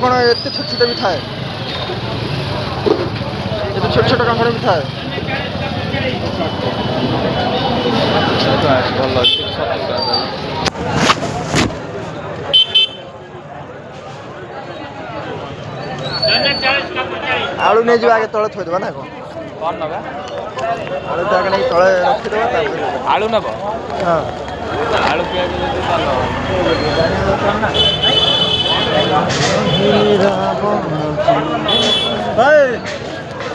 କ'ଣ ଏତେ ଛୋଟ ଛୋଟ ବି ଥାଏ, ଏତେ ଛୋଟ ଛୋଟ କାଙ୍କଡ଼ ବି ଥାଏ। ଭଲ ଅଛି। ଆଳୁ ନେଇଯିବା ଆଗେ ତଳେ ଥୋଇଦେବା ନା କ'ଣ? କ'ଣ ନେବା? ଆଳୁଟା ଆଗେ ନେଇ ତଳେ ରଖିଦେବା ତାପରେ ଆଳୁ ନେବ? ହଁ ଆଳୁ ପିଆଜ ଯଦି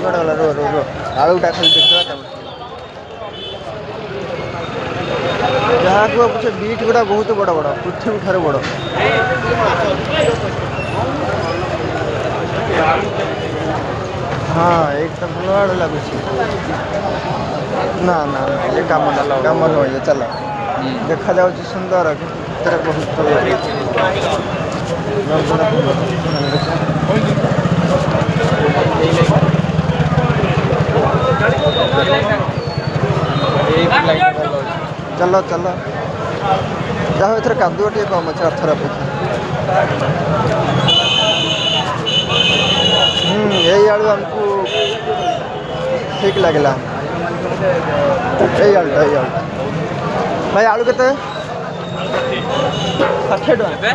ଭଲ ଗଲା ରୁହ ଆଳୁଟା ଖାଲି ଦେଖିଦେବା ତାପରେ ଯାହାକୁ ପଛେ ବିଟ୍ ଗୁଡ଼ା ବହୁତ ବଡ଼ ବଡ଼, ପୃଥିବୀ ଠାରୁ ବଡ଼। ହଁ ଏଇଟା ଭଲ ଆଳୁ ଲାଗୁଛି। ନା ନା ଏ କାମ ନୁହେଁ, ଇଏ ଚାଲ। ଦେଖାଯାଉଛି ସୁନ୍ଦର କିନ୍ତୁ ଭିତରେ ବହୁତ ଚାଲ ଚାଲ। ଯାହା ହଉ ଏଥର କାଦୁଅ ଟିକେ କମ୍ ଅଛି ଅର୍ଥର ଅପେକ୍ଷା। ଏଇ ଆଳୁ ଆମକୁ ଠିକ୍ ଲାଗିଲା। ଏଇ ଆଳୁଟା ଭାଇ ଆଳୁ କେତେ? 60 ଟଙ୍କା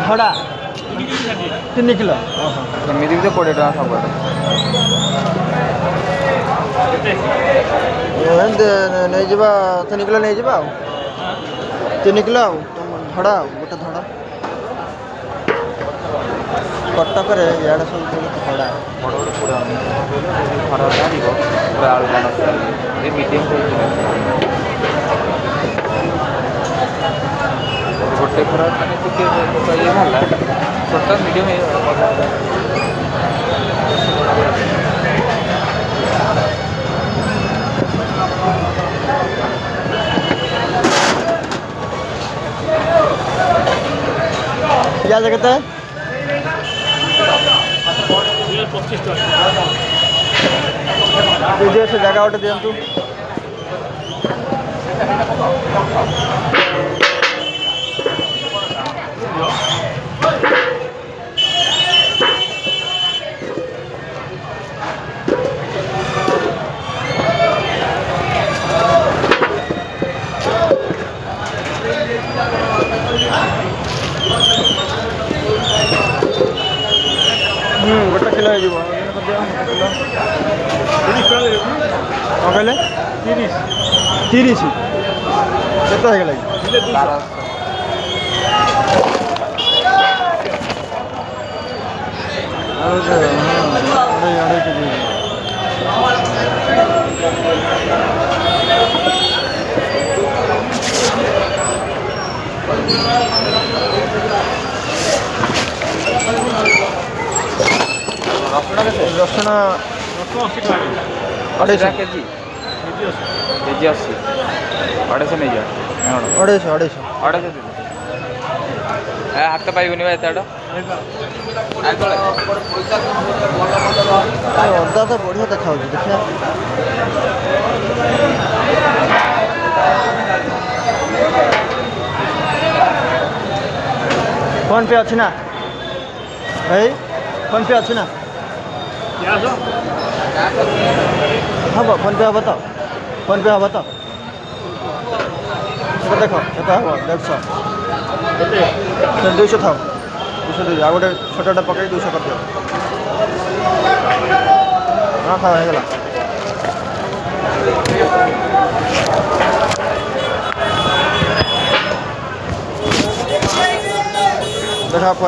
ଛଡ଼ା 3 କିଲୋ। ଏମିତି ବି ତ 20 ଟଙ୍କା ସବୁଆଡ଼େ। ନେଇଯିବା 3 କିଲୋ ନେଇଯିବା ଆଉ 3 କିଲୋ ଆଉ ଧଡ଼ା ଆଉ ଗୋଟେ ଧଡ଼ା। କଟକରେ ଇଆଡ଼େ ସବୁ ଧଡ଼ା ବଡ଼ ବଡ଼ ପୁରା ଖରାପ ବାହାରିବ ପୁରା ଆଳୁ ନଷ୍ଟ ଏ ମିଡ଼ିୟମ୍ ସାଇଜ୍ ଗୋଟେ ଖରାପ ମାନେ ଟିକେ ଇଏ ବାହାରିଲା ଛୋଟ ମିଡ଼ିୟମ୍ ପିଆଜ କେତେ? 25 ଟଙ୍କା। ସେ ଜାଗା ଗୋଟେ ଦିଅନ୍ତୁ। ଗୋଟେ କିଲୋ ହେଇଯିବ। କ'ଣ କହିଲେ? 30 କେତେ ହେଇଗଲା କି? ଅଢ଼େଇ କେଜି। ରସୁଣ କେତେ? ରସୁଣ 80 ଟଙ୍କା। 250 କେଜି? କେଜି 80 250 ନେଇଯିବା। 250 ହାତ ପାଇବନି ବା ଏତେ ବାଟ। ଅଦା ତ ବଢ଼ିଆ ଦେଖାଯାଉଛି, ଦେଖିବା। ଫୋନ୍ ପେ ଅଛି ନା ଭାଇ? ଫୋନ୍ ପେ ଅଛି ନା? ହେବ ଫୋନ୍ ପେ ହେବ ତ? ଫୋନ୍ ପେ ହେବ ତ? ସେଟା ଦେଖ କେତେ ହେବ? 150 200 ଥାଉ। 200 ଦେଇଦିଅ। ଆଉ ଗୋଟେ ଛୋଟଟା ପକାଇ 200 କରିଦିଅ। ହଁ ଥାଉ ହେଇଗଲା।